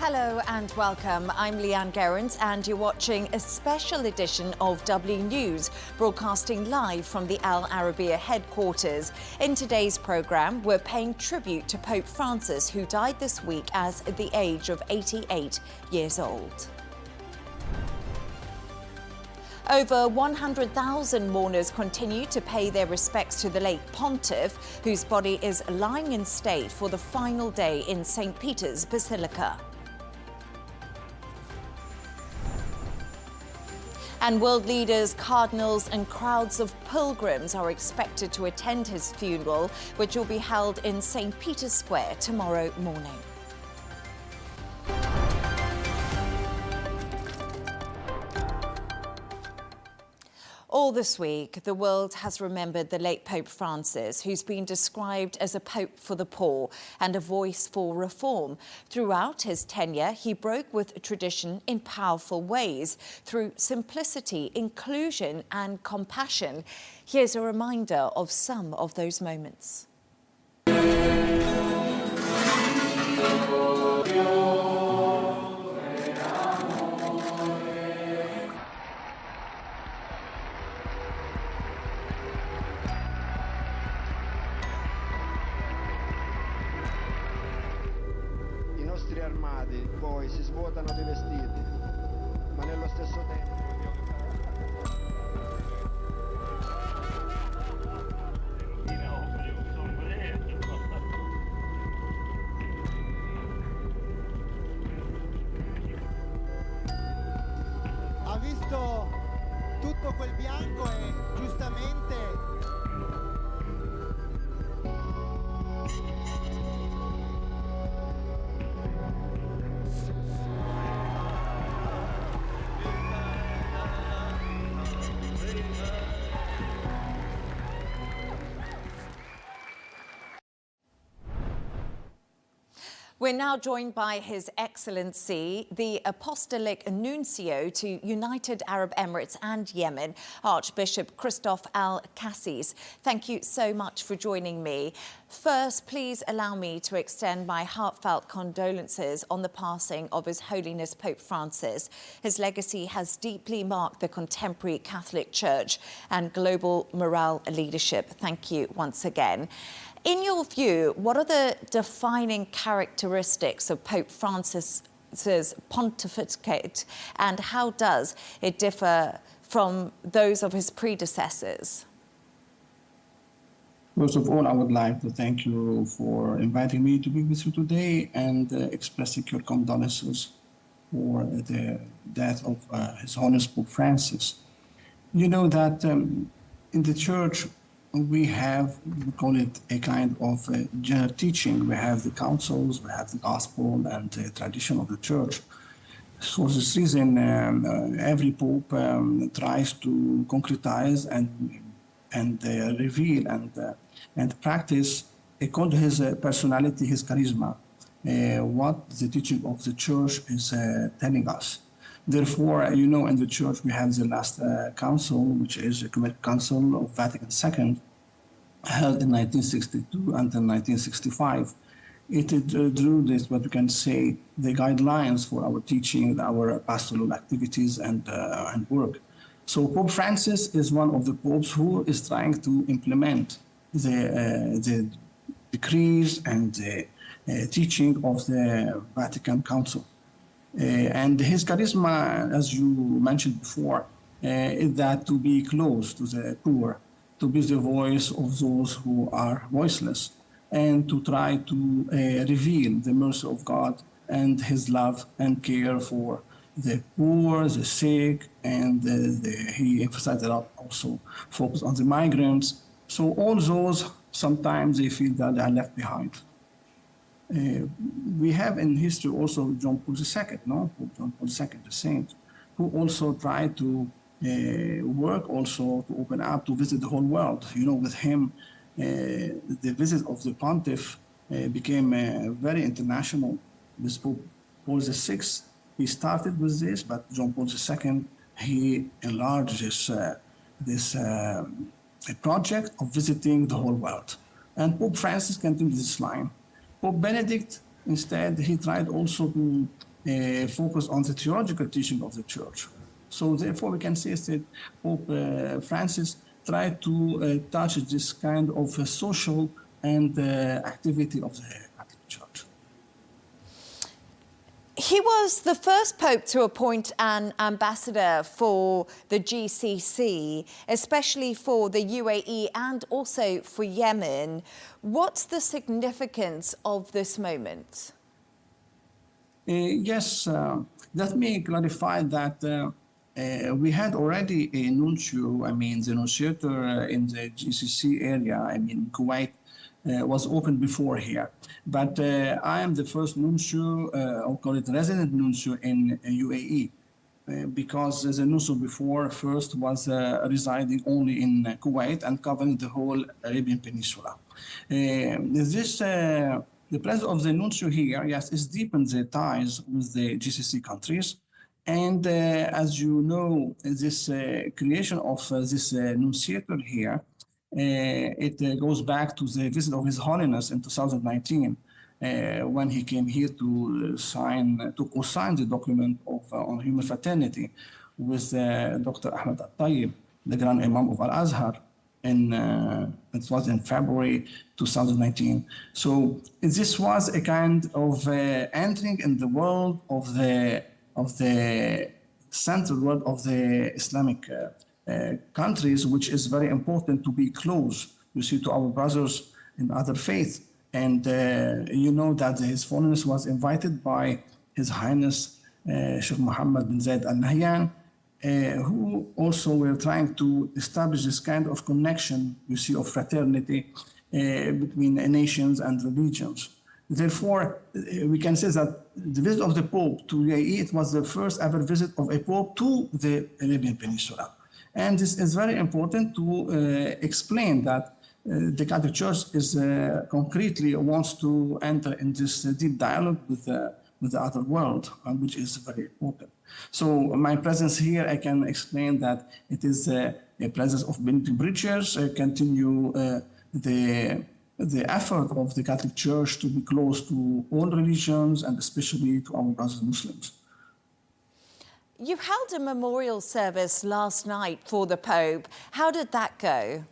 Hello and welcome. I'm Leigh Ann Gerrans and you're watching a special edition of W News, broadcasting live from the Al Arabiya headquarters. In today's programme, we're paying tribute to Pope Francis, who died this week at the age of 88 years old. Over 100,000 mourners continue to pay their respects to the late pontiff, whose body is lying in state for the final day in St. Peter's Basilica. And world leaders, cardinals and crowds of pilgrims are expected to attend his funeral, which will be held in St. Peter's Square tomorrow morning. All this week, the world has remembered the late Pope Francis, who's been described as a pope for the poor and a voice for reform. Throughout his tenure, he broke with tradition in powerful ways through simplicity, inclusion and compassion. Here's a reminder of some of those moments. Armati poi si svuotano dei vestiti, ma nello stesso tempo ha visto tutto quel bianco e giustamente We're now joined by His Excellency, the Apostolic Nuncio to United Arab Emirates and Yemen, Archbishop Christophe El-Kassis. Thank you so much for joining me. First, please allow me to extend my heartfelt condolences on the passing of His Holiness Pope Francis. His legacy has deeply marked the contemporary Catholic Church and global moral leadership. Thank you once again. In your view, what are the defining characteristics of Pope Francis's pontificate, and how does it differ from those of his predecessors? First of all, I would like to thank you for inviting me to be with you today and expressing your condolences for the death of His Holiness Pope Francis. You know that in the Church, we call it a kind of general teaching. We have the councils, we have the gospel and the tradition of the church. For this reason, every pope tries to concretize and reveal and practice, according to his personality, his charisma, what the teaching of the church is telling us. Therefore, you know, in the church we have the last council, which is the Ecumenical Council of Vatican II, held in 1962 until 1965. It drew this, what we can say, the guidelines for our teaching, our pastoral activities and work. So Pope Francis is one of the popes who is trying to implement the decrees and the teaching of the Vatican Council. And his charisma, as you mentioned before, is that to be close to the poor, to be the voice of those who are voiceless, and to try to reveal the mercy of God and his love and care for the poor, the sick, and he emphasized a lot also focus on the migrants. So all those, sometimes they feel that they are left behind. We have in history also John Paul II, no? Pope John Paul II, the saint, who also tried to work also to open up, to visit the whole world. You know, with him, the visit of the pontiff became very international. With Pope Paul VI, he started with this, but John Paul II, he enlarged this project of visiting the whole world. And Pope Francis continued this line. Pope Benedict, instead, he tried also to focus on the theological teaching of the church. So therefore, we can say that Pope Francis tried to touch this kind of social and activity of the Catholic Church. He was the first pope to appoint an ambassador for the GCC, especially for the UAE and also for Yemen. What's the significance of this moment? Yes, let me clarify that we had already a nuncio, the nunciator in the GCC area, Kuwait, was opened before here. But I am the first nuncio, I'll call it resident nuncio in UAE, because the nuncio before first was residing only in Kuwait and covering the whole Arabian Peninsula. The presence of the nuncio here, yes, is deepened the ties with the GCC countries. And as you know, this creation of this nunciator here, it goes back to the visit of His Holiness in 2019, when he came here to co-sign the document on human fraternity with Dr. Ahmed Al-Tayyib, the Grand Imam of Al-Azhar. It was in February 2019. So this was a kind of entering in the world of the central world of the Islamic countries, which is very important to be close, you see, to our brothers in other faiths. And you know that His Holiness was invited by His Highness Sheikh Mohammed bin Zayed Al Nahyan, who also were trying to establish this kind of connection, you see, of fraternity between nations and religions. Therefore, we can say that the visit of the Pope to UAE, it was the first ever visit of a Pope to the Arabian Peninsula. And this is very important to explain that the Catholic Church is concretely wants to enter in this deep dialogue with the other world, which is very important. So my presence here, I can explain that it is a presence of Benedictine preachers, continue the effort of the Catholic Church to be close to all religions and especially to our brothers Muslims. You held a memorial service last night for the Pope. How did that go?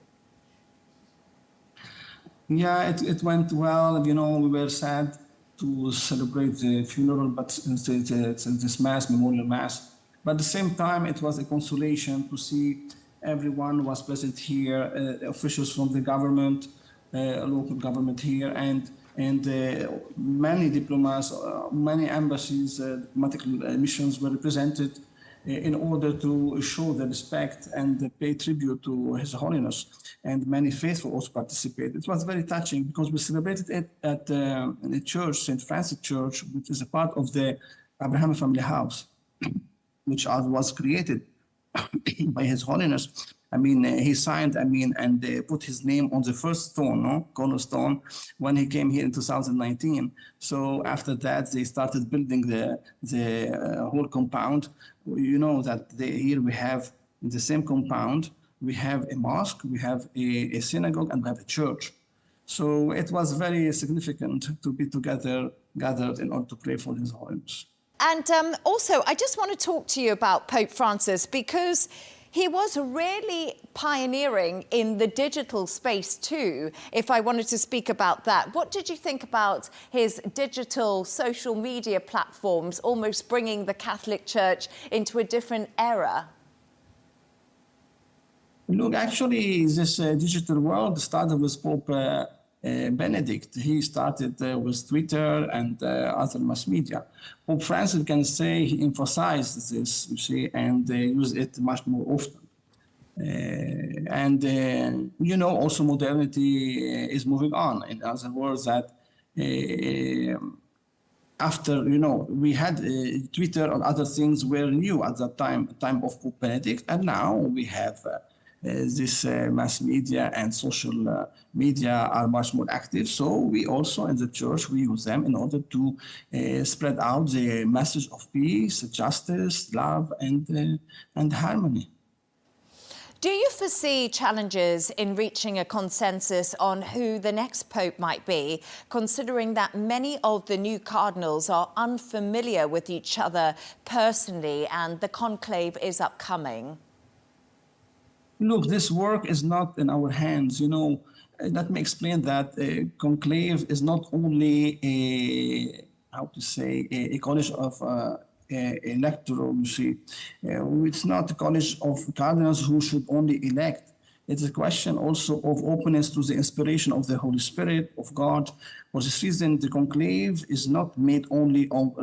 Yeah, it went well. You know, we were sad to celebrate the funeral, but this mass, memorial mass. But at the same time, it was a consolation to see everyone was present here, officials from the government, local government here, and many diplomats, many embassies, diplomatic missions were represented in order to show the respect and pay tribute to His Holiness. And many faithful also participated. It was very touching because we celebrated it at a church, St. Francis Church, which is a part of the Abraham family house, which was created by His Holiness. He signed, and put his name on the first stone, cornerstone, when he came here in 2019. So after that, they started building the whole compound. You know that here we have in the same compound, we have a mosque, we have a synagogue, and we have a church. So it was very significant to be gathered in order to pray for His Holiness. And also, I just want to talk to you about Pope Francis, because he was really pioneering in the digital space too, if I wanted to speak about that. What did you think about his digital social media platforms almost bringing the Catholic Church into a different era? Look, actually, this digital world started with Pope Benedict. He started with Twitter and other mass media. Pope Francis, can say, he emphasized this, you see, and used it much more often. Also modernity is moving on. In other words, that after, we had Twitter and other things were new at that time of Pope Benedict, and now we have this mass media and social media are much more active. So we also in the church, we use them in order to spread out the message of peace, justice, love, and harmony. Do you foresee challenges in reaching a consensus on who the next pope might be, considering that many of the new cardinals are unfamiliar with each other personally and the conclave is upcoming? Look, this work is not in our hands. Let me explain that conclave is not only a college of electoral, you see. It's not a college of cardinals who should only elect. It's a question also of openness to the inspiration of the Holy Spirit, of God. For this reason, the conclave is not made only of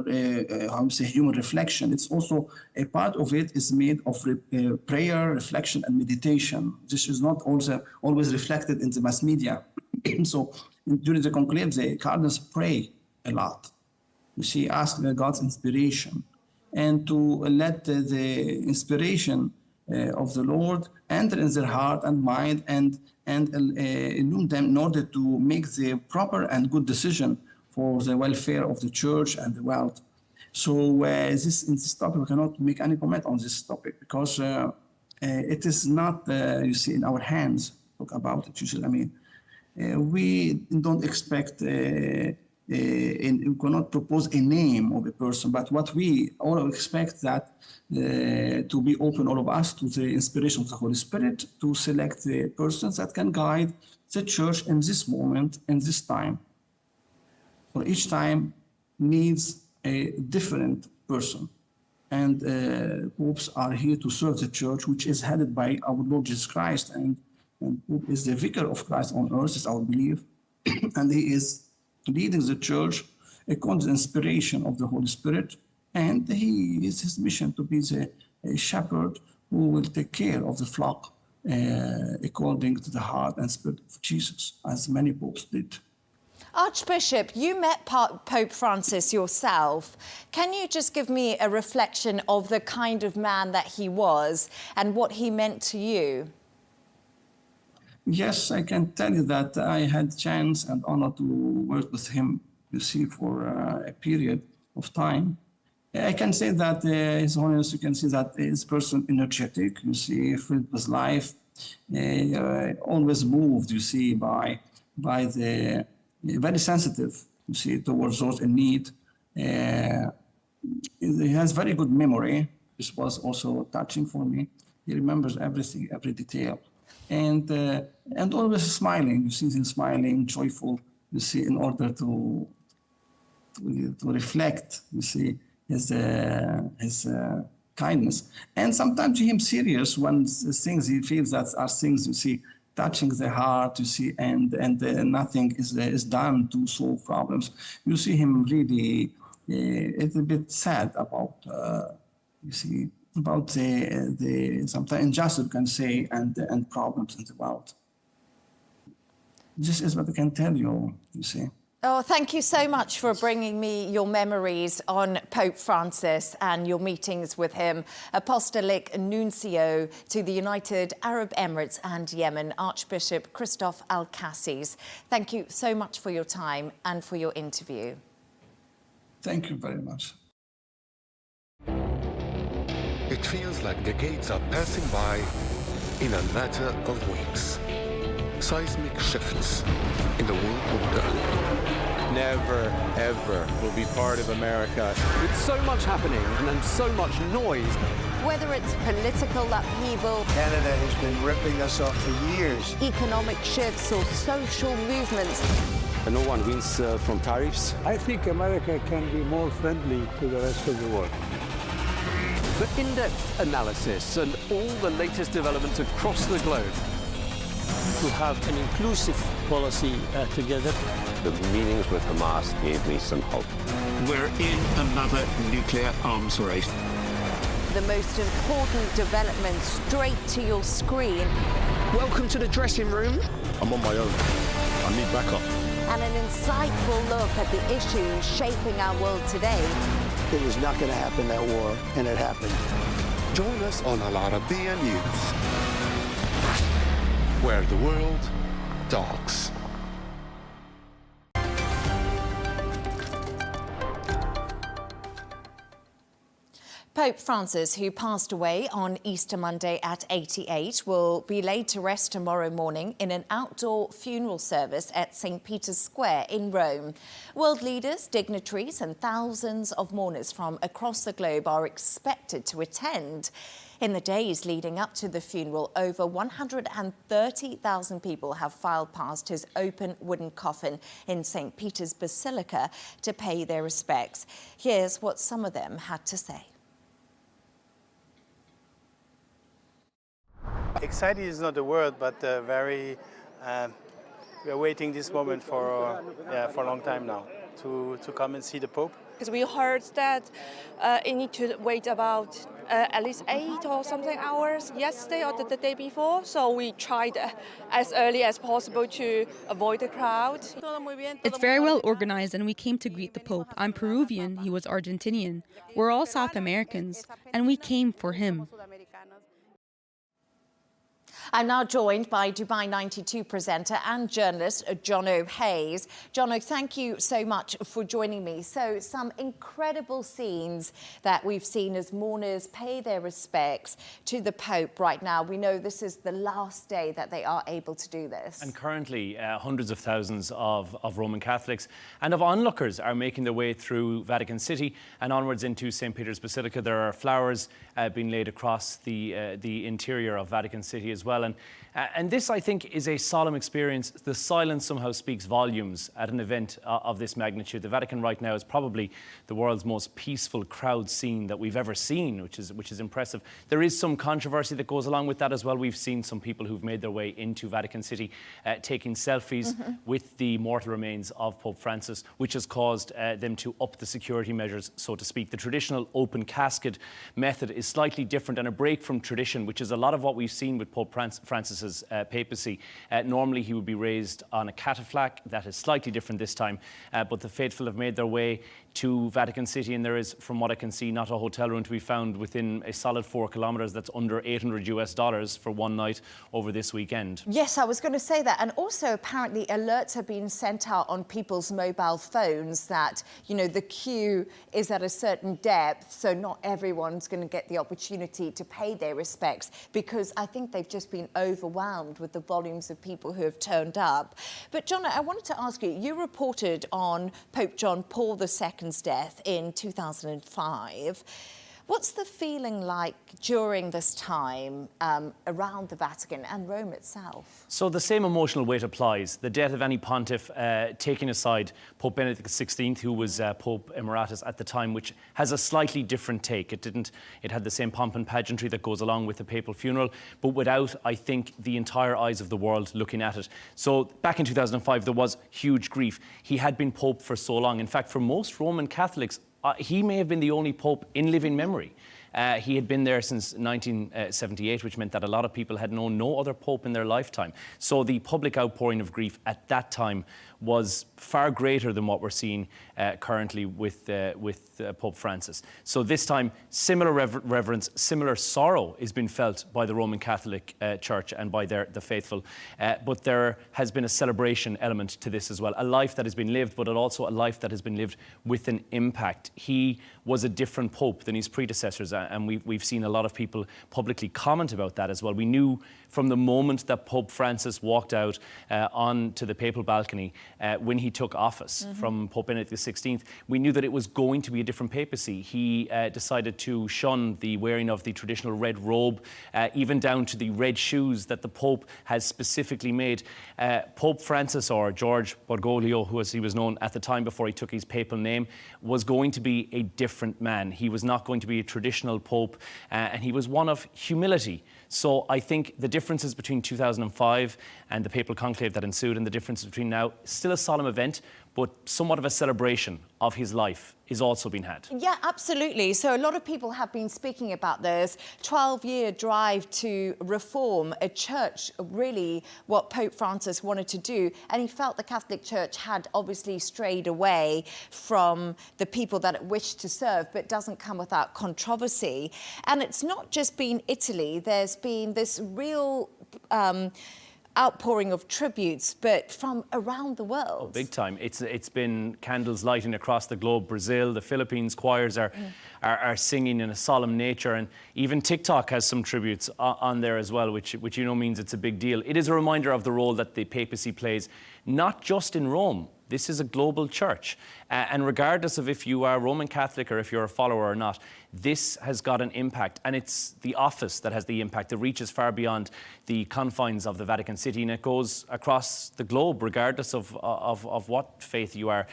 human reflection. It's also a part of it is made of prayer, reflection, and meditation. This is not also always reflected in the mass media. So during the conclave, the cardinals pray a lot. You see, ask God's inspiration and to let the inspiration of the Lord enter in their heart and mind and illumine them in order to make the proper and good decision for the welfare of the church and the world. So in this topic, we cannot make any comment on this topic because it is not, you see, in our hands. Talk about it usually. We don't expect, we cannot propose a name of a person, but what we all expect that to be open, all of us, to the inspiration of the Holy Spirit, to select the persons that can guide the church in this moment, in this time. For each time needs a different person. And popes are here to serve the church, which is headed by our Lord Jesus Christ. And Pope is the vicar of Christ on earth, is our belief. And he is leading the church according to the inspiration of the Holy Spirit. And he is his mission to be the shepherd who will take care of the flock according to the heart and spirit of Jesus, as many popes did. Archbishop, you met Pope Francis yourself. Can you just give me a reflection of the kind of man that he was and what he meant to you? Yes, I can tell you that I had chance and honor to work with him, you see, for a period of time. I can say that His Holiness, you can see that is person energetic, you see, filled with life, always moved, you see, by the very sensitive, you see, towards those in need. He has very good memory. This was also touching for me. He remembers everything, every detail. And always smiling, you see him smiling, joyful, you see, in order to reflect, you see, his kindness. And sometimes him serious when things he feels that are things, you see, touching the heart, you see, and nothing is done to solve problems. You see him really it's a bit sad about, you see, about the sometimes injustice, you can say, and problems in the world. This is what I can tell you, you see. Oh, thank you so much for bringing me your memories on Pope Francis and your meetings with him. Apostolic Nuncio to the United Arab Emirates and Yemen, Archbishop Christophe El-Kassis. Thank you so much for your time and for your interview. Thank you very much. It feels like decades are passing by in a matter of weeks. Seismic shifts in the world order. Never, ever will be part of America. With so much happening and so much noise. Whether it's political upheaval, Canada has been ripping us off for years. economic shifts or social movements, And no one wins from tariffs. I think America can be more friendly to the rest of the world. For in-depth analysis and all the latest developments across the globe. To have an inclusive policy together. The meetings with Hamas gave me some hope. We're in another nuclear arms race. the most important developments straight to your screen. Welcome to the dressing room. I'm on my own. I need backup. And an insightful look at the issues shaping our world today. It was not going to happen, that war, and it happened. Join us on Al Arabiya News, where the world talks. Pope Francis, who passed away on Easter Monday at 88, will be laid to rest tomorrow morning in an outdoor funeral service at St. Peter's Square in Rome. World leaders, dignitaries and thousands of mourners from across the globe are expected to attend. In the days leading up to the funeral, over 130,000 people have filed past his open wooden coffin in St. Peter's Basilica to pay their respects. Here's what some of them had to say. Excited is not the word, but we are waiting this moment for a long time now to come and see the Pope. Because we heard that it need to wait about at least 8 or something hours yesterday or the day before. So we tried as early as possible to avoid the crowd. It's very well organized and we came to greet the Pope. I'm Peruvian, he was Argentinian. We're all South Americans and we came for him. I'm now joined by Dubai 92 presenter and journalist Jono Hayes. Jono, thank you so much for joining me. So some incredible scenes that we've seen as mourners pay their respects to the Pope right now. We know this is the last day that they are able to do this. And currently hundreds of thousands of Roman Catholics and of onlookers are making their way through Vatican City and onwards into St. Peter's Basilica. There are flowers being laid across the interior of Vatican City as well. And this, I think, is a solemn experience. The silence somehow speaks volumes at an event of this magnitude. The Vatican right now is probably the world's most peaceful crowd scene that we've ever seen, which is impressive. There is some controversy that goes along with that as well. We've seen some people who've made their way into Vatican City taking selfies with the mortal remains of Pope Francis, which has caused them to up the security measures, so to speak. The traditional open casket method is slightly different and a break from tradition, which is a lot of what we've seen with Pope Francis's papacy. Normally he would be raised on a catafalque. That is slightly different this time, but the faithful have made their way to Vatican City, and there is, from what I can see, not a hotel room to be found within a solid 4 kilometres. That's under $800 for one night over this weekend. Yes, I was going to say that. And also, apparently, alerts have been sent out on people's mobile phones that, you know, the queue is at a certain depth, so not everyone's going to get the opportunity to pay their respects, because I think they've just been overwhelmed with the volumes of people who have turned up. But, Jono, I wanted to ask you, you reported on Pope John Paul II's death in 2005. What's the feeling like during this time around the Vatican and Rome itself? So the same emotional weight applies. The death of any pontiff, taking aside Pope Benedict XVI, who was Pope Emeritus at the time, which has a slightly different take. It had the same pomp and pageantry that goes along with the papal funeral, but without, I think, the entire eyes of the world looking at it. So back in 2005, there was huge grief. He had been Pope for so long. In fact, for most Roman Catholics, he may have been the only Pope in living memory. He had been there since 1978, which meant that a lot of people had known no other Pope in their lifetime. So the public outpouring of grief at that time was far greater than what we're seeing currently with Pope Francis. So this time, similar reverence, similar sorrow is being felt by the Roman Catholic Church and by the faithful. But there has been a celebration element to this as well. A life that has been lived, but also a life that has been lived with an impact. He was a different Pope than his predecessors, and we've seen a lot of people publicly comment about that as well. We knew from the moment that Pope Francis walked out onto the papal balcony when he took office from Pope Benedict XVI, we knew that it was going to be a different papacy. He decided to shun the wearing of the traditional red robe, even down to the red shoes that the Pope has specifically made. Pope Francis, or George Bergoglio, who as he was known at the time before he took his papal name, was going to be a different man. He was not going to be a traditional Pope, and he was one of humility. So I think the differences between 2005 and the papal conclave that ensued and the differences between now, still a solemn event, but somewhat of a celebration of his life is also being had. Yeah, absolutely. So a lot of people have been speaking about this 12-year drive to reform a church, really what Pope Francis wanted to do. And he felt the Catholic Church had obviously strayed away from the people that it wished to serve, but doesn't come without controversy. And it's not just been Italy. There's been this real outpouring of tributes, but from around the world. Oh, big time. It's been candles lighting across the globe. Brazil, the Philippines, choirs are singing in a solemn nature, and even TikTok has some tributes on there as well, which you know means it's a big deal. It is a reminder of the role that the papacy plays, not just in Rome. This is a global church, and regardless of if you are Roman Catholic or if you're a follower or not, this has got an impact, and it's the office that has the impact. It reaches far beyond the confines of the Vatican City, and it goes across the globe, regardless of what faith you are.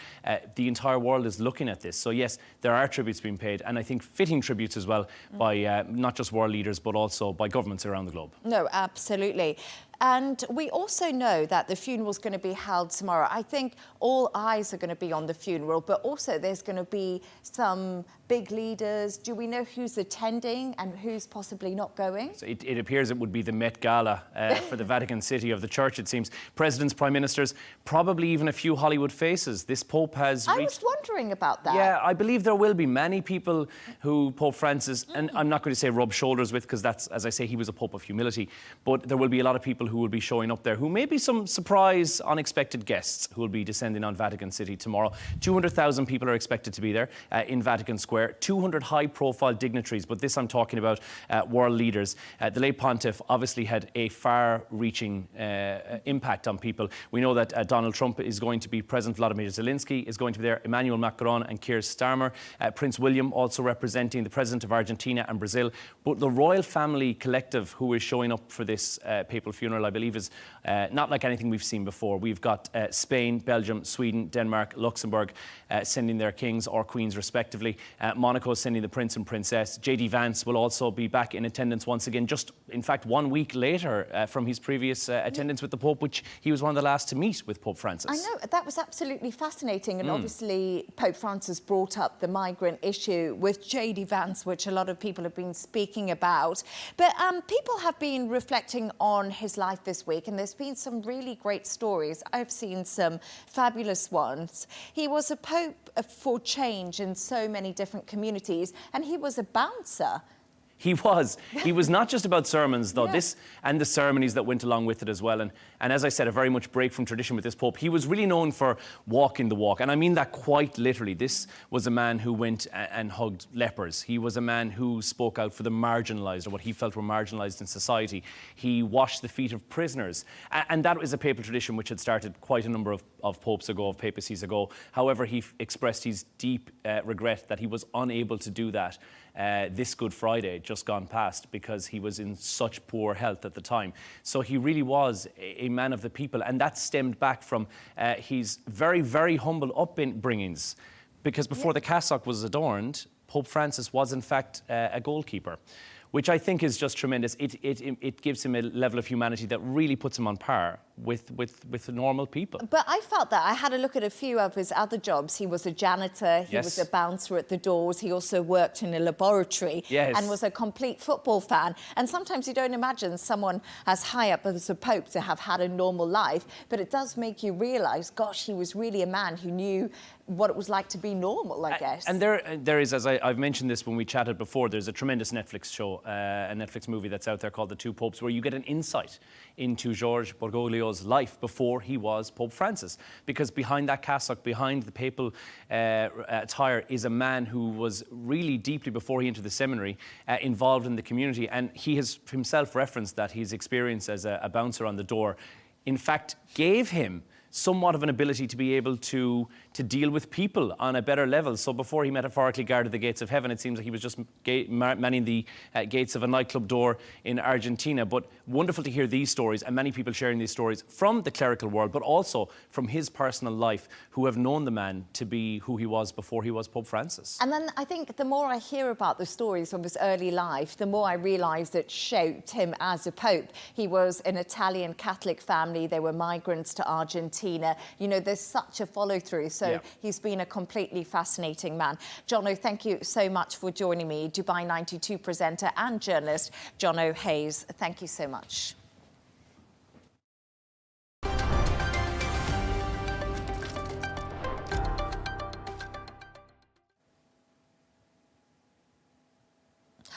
The entire world is looking at this. So yes, there are tributes being paid, and I think fitting tributes as well by not just world leaders, but also by governments around the globe. No, absolutely. And we also know that the funeral is going to be held tomorrow. I think all eyes are going to be on the funeral, but also there's going to be some big leaders. Do we know who's attending and who's possibly not going? So it appears it would be the Met Gala for the Vatican City of the Church, it seems. Presidents, prime ministers, probably even a few Hollywood faces. This Pope has I was wondering about that. Yeah, I believe there will be many people who Pope Francis, and I'm not going to say rub shoulders with, because that's, as I say, he was a Pope of humility, but there will be a lot of people who will be showing up there, who may be some surprise, unexpected guests who will be descending on Vatican City tomorrow. 200,000 people are expected to be there in Vatican Square. 200 high-profile dignitaries, but this I'm talking about world leaders. The late Pontiff obviously had a far-reaching impact on people. We know that Donald Trump is going to be present, Vladimir Zelensky is going to be there, Emmanuel Macron and Keir Starmer, Prince William also representing the President of Argentina and Brazil. But the royal family collective who is showing up for this papal funeral, I believe, is not like anything we've seen before. We've got Spain, Belgium, Sweden, Denmark, Luxembourg sending their kings or queens respectively. Monaco sending the Prince and Princess. J.D. Vance will also be back in attendance once again, just in fact 1 week later from his previous attendance with the Pope, which he was one of the last to meet with Pope Francis. I know, that was absolutely fascinating, and obviously Pope Francis brought up the migrant issue with J.D. Vance, which a lot of people have been speaking about. But people have been reflecting on his life this week, and there's been some really great stories. I've seen some fabulous ones. He was a Pope for change in so many different communities, and he was a bouncer. He was. He was not just about sermons, though. This and the ceremonies that went along with it as well. And as I said, a very much break from tradition with this Pope. He was really known for walking the walk. And I mean that quite literally. This was a man who went and hugged lepers. He was a man who spoke out for the marginalised, or what he felt were marginalised in society. He washed the feet of prisoners. And that was a papal tradition which had started quite a number of popes ago, of papacies ago. However, he expressed his deep regret that he was unable to do that this Good Friday, just gone past, because he was in such poor health at the time. So he really was a man of the people, and that stemmed back from his very, very humble upbringings, because before the cassock was adorned, Pope Francis was in fact a goalkeeper, which I think is just tremendous. It gives him a level of humanity that really puts him on par with normal people. But I felt that. I had a look at a few of his other jobs. He was a janitor, he was a bouncer at the doors, he also worked in a laboratory and was a complete football fan. And sometimes you don't imagine someone as high up as a Pope to have had a normal life, but it does make you realise, gosh, he was really a man who knew what it was like to be normal, I guess. And there is, as I've mentioned this when we chatted before, there's a tremendous Netflix show, a Netflix movie that's out there called The Two Popes, where you get an insight into George Bergoglio's life before he was Pope Francis. Because behind that cassock, behind the papal attire, is a man who was really deeply, before he entered the seminary, involved in the community. And he has himself referenced that his experience as a bouncer on the door, in fact, gave him somewhat of an ability to be able to deal with people on a better level. So before he metaphorically guarded the gates of heaven, it seems like he was just manning the gates of a nightclub door in Argentina. But wonderful to hear these stories, and many people sharing these stories from the clerical world, but also from his personal life, who have known the man to be who he was before he was Pope Francis. And then I think the more I hear about the stories of his early life, the more I realise that shaped him as a Pope. He was an Italian Catholic family. They were migrants to Argentina. You know, there's such a follow-through. So he's been a completely fascinating man. Jono, thank you so much for joining me. Dubai 92 presenter and journalist Jono Hayes, thank you so much.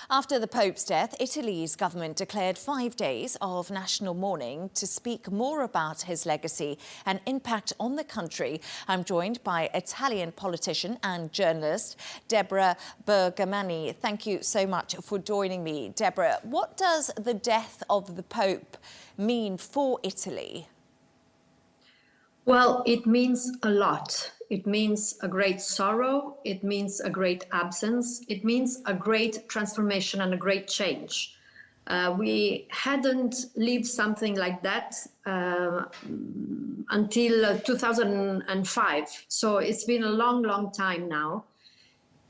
After the Pope's death, Italy's government declared 5 days of national mourning to speak more about his legacy and impact on the country. I'm joined by Italian politician and journalist Deborah Bergamni. Thank you so much for joining me, Deborah. What does the death of the Pope mean for Italy? Well, it means a lot. It means a great sorrow. It means a great absence. It means a great transformation and a great change. We hadn't lived something like that until 2005. So it's been a long, long time now.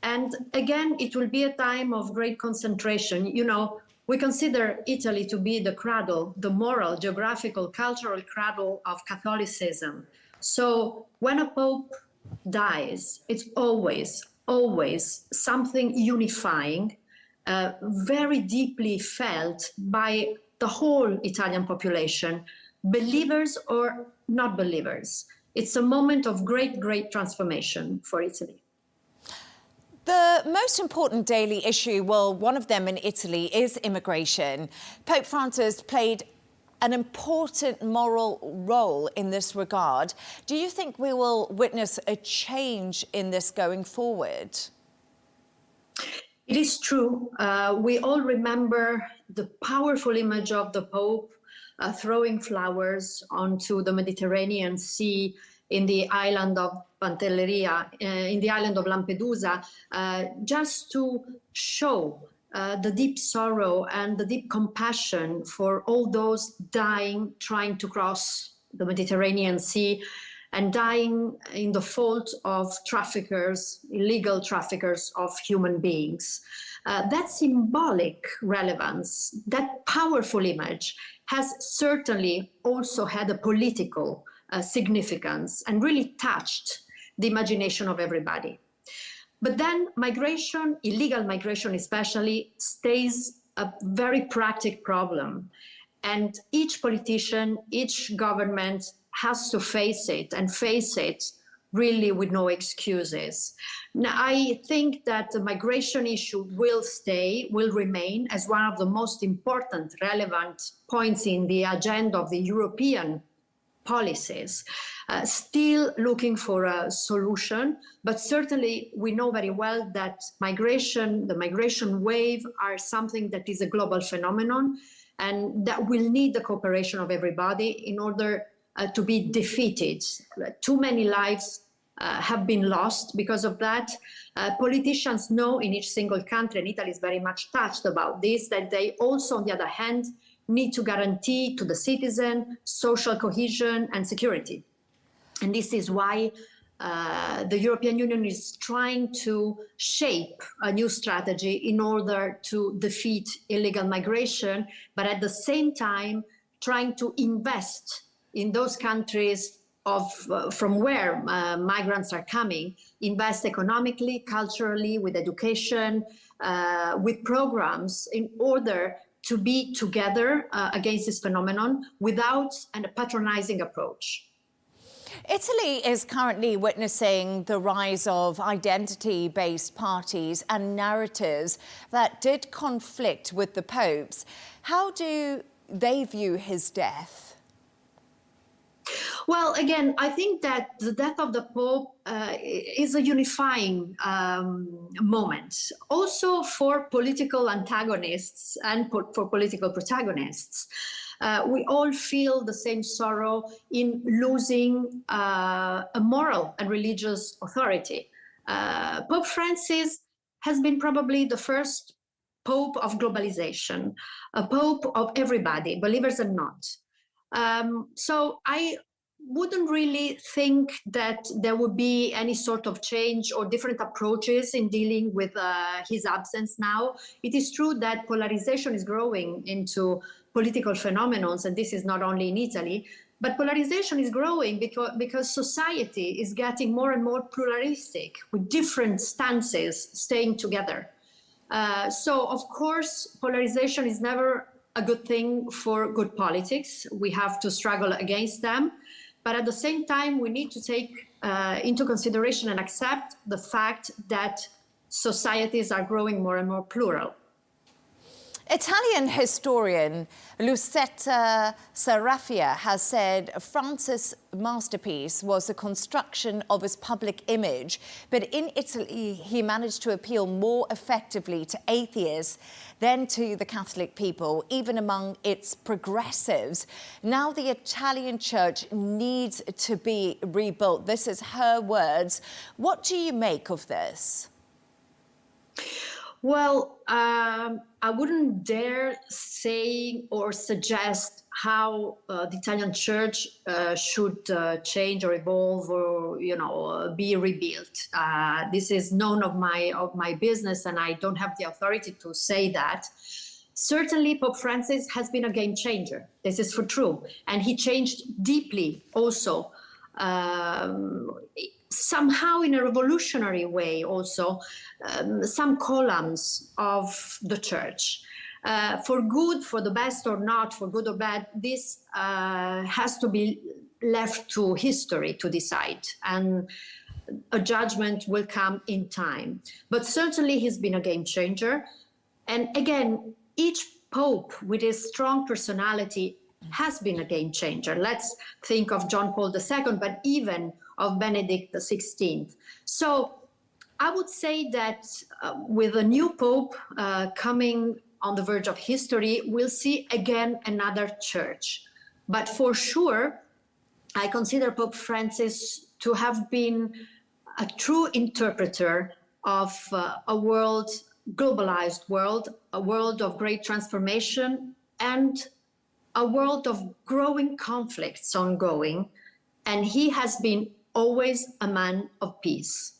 And again, it will be a time of great concentration. You know, we consider Italy to be the cradle, the moral, geographical, cultural cradle of Catholicism. So when a pope dies, it's always something unifying, very deeply felt by the whole Italian population, believers or not believers. It's a moment of great, great transformation for Italy. The most important daily issue, well, one of them in Italy, is immigration. Pope Francis played an important moral role in this regard. Do you think we will witness a change in this going forward? It is true. We all remember the powerful image of the Pope throwing flowers onto the Mediterranean Sea in the island of Pantelleria, in the island of Lampedusa, just to show the deep sorrow and the deep compassion for all those dying, trying to cross the Mediterranean Sea and dying in the fault of traffickers, illegal traffickers of human beings. That symbolic relevance, that powerful image, has certainly also had a political significance and really touched the imagination of everybody. But then migration, illegal migration especially, stays a very practical problem. And each politician, each government has to face it, and face it really with no excuses. Now, I think that the migration issue will remain as one of the most important, relevant points in the agenda of the European policies, still looking for a solution, but certainly we know very well that the migration wave are something that is a global phenomenon and that will need the cooperation of everybody in order to be defeated. Too many lives have been lost because of that. Politicians know in each single country, and Italy is very much touched about this, that they also, on the other hand, need to guarantee to the citizen social cohesion and security. And this is why the European Union is trying to shape a new strategy in order to defeat illegal migration, but at the same time trying to invest in those countries from where migrants are coming, invest economically, culturally, with education, with programs in order to be together against this phenomenon without a patronizing approach. Italy is currently witnessing the rise of identity-based parties and narratives that did conflict with the Pope's. How do they view his death? Well, again, I think that the death of the Pope is a unifying moment, also for political antagonists and for political protagonists. We all feel the same sorrow in losing a moral and religious authority. Pope Francis has been probably the first Pope of globalization, a Pope of everybody, believers and not. So I wouldn't really think that there would be any sort of change or different approaches in dealing with his absence now. It is true that polarization is growing into political phenomena, and this is not only in Italy, but polarization is growing because society is getting more and more pluralistic, with different stances staying together. So, of course, polarization is never a good thing for good politics. We have to struggle against them. But at the same time, we need to take into consideration and accept the fact that societies are growing more and more plural. Italian historian Lucetta Sarrafia has said Francis' masterpiece was a construction of his public image, but in Italy he managed to appeal more effectively to atheists than to the Catholic people, even among its progressives. Now the Italian church needs to be rebuilt. This is her words. What do you make of this? Well, I wouldn't dare say or suggest how the Italian church should change or evolve or, be rebuilt. This is none of my business, and I don't have the authority to say that. Certainly, Pope Francis has been a game changer. This is for true. And he changed deeply also, somehow in a revolutionary way also, some columns of the church. For good, for the best or not, for good or bad, this has to be left to history to decide. And a judgment will come in time. But certainly he's been a game changer. And again, each pope with his strong personality has been a game changer. Let's think of John Paul II, but even of Benedict XVI. So I would say that with a new pope coming on the verge of history, we'll see again another church. But for sure, I consider Pope Francis to have been a true interpreter of a world, globalized world, a world of great transformation, and a world of growing conflicts ongoing. And he has been always a man of peace.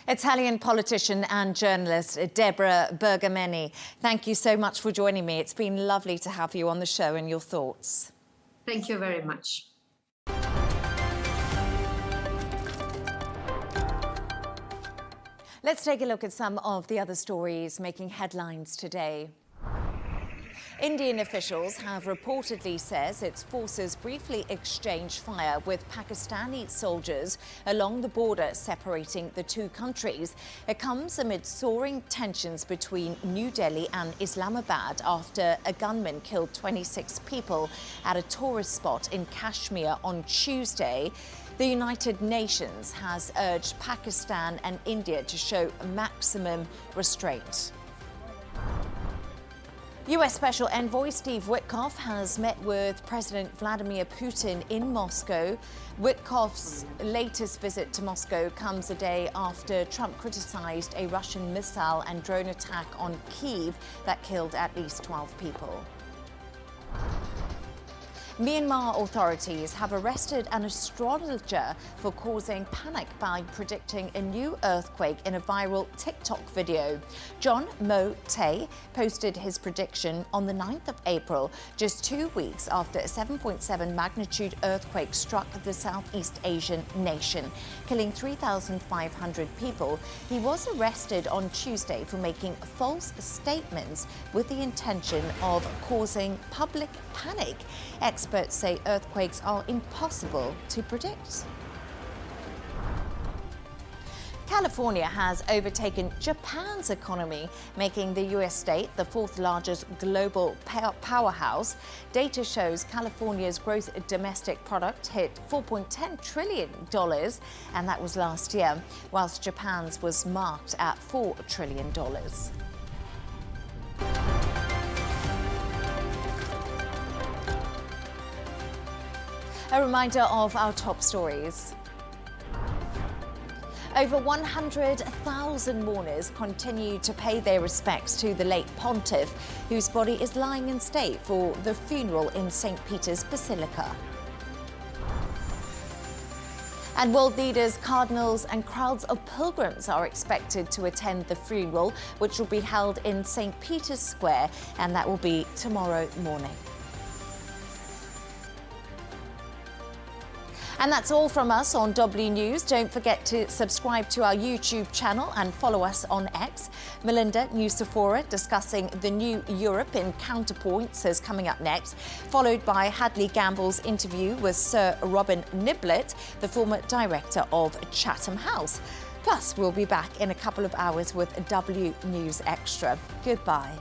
Italian politician and journalist Deborah Bergamni, thank you so much for joining me. It's been lovely to have you on the show and your thoughts. Thank you very much. Let's take a look at some of the other stories making headlines today. Indian officials have reportedly said its forces briefly exchanged fire with Pakistani soldiers along the border separating the two countries. It comes amid soaring tensions between New Delhi and Islamabad after a gunman killed 26 people at a tourist spot in Kashmir on Tuesday. The United Nations has urged Pakistan and India to show maximum restraint. US Special Envoy Steve Witkoff has met with President Vladimir Putin in Moscow. Witkoff's latest visit to Moscow comes a day after Trump criticized a Russian missile and drone attack on Kyiv that killed at least 12 people. Myanmar authorities have arrested an astrologer for causing panic by predicting a new earthquake in a viral TikTok video. John Mo Tay posted his prediction on the 9th of April, just 2 weeks after a 7.7 magnitude earthquake struck the Southeast Asian nation, killing 3,500 people. He was arrested on Tuesday for making false statements with the intention of causing public panic. Experts say earthquakes are impossible to predict. California has overtaken Japan's economy, making the US state the fourth largest global powerhouse. Data shows California's gross domestic product hit $4.10 trillion, and that was last year, whilst Japan's was marked at $4 trillion. A reminder of our top stories. Over 100,000 mourners continue to pay their respects to the late pontiff, whose body is lying in state for the funeral in St. Peter's Basilica. And world leaders, cardinals and crowds of pilgrims are expected to attend the funeral, which will be held in St. Peter's Square, and that will be tomorrow morning. And that's all from us on W News. Don't forget to subscribe to our YouTube channel and follow us on X. Melinda Newsafora discussing the new Europe in Counterpoints is coming up next, followed by Hadley Gamble's interview with Sir Robin Niblett, the former director of Chatham House. Plus, we'll be back in a couple of hours with W News Extra. Goodbye.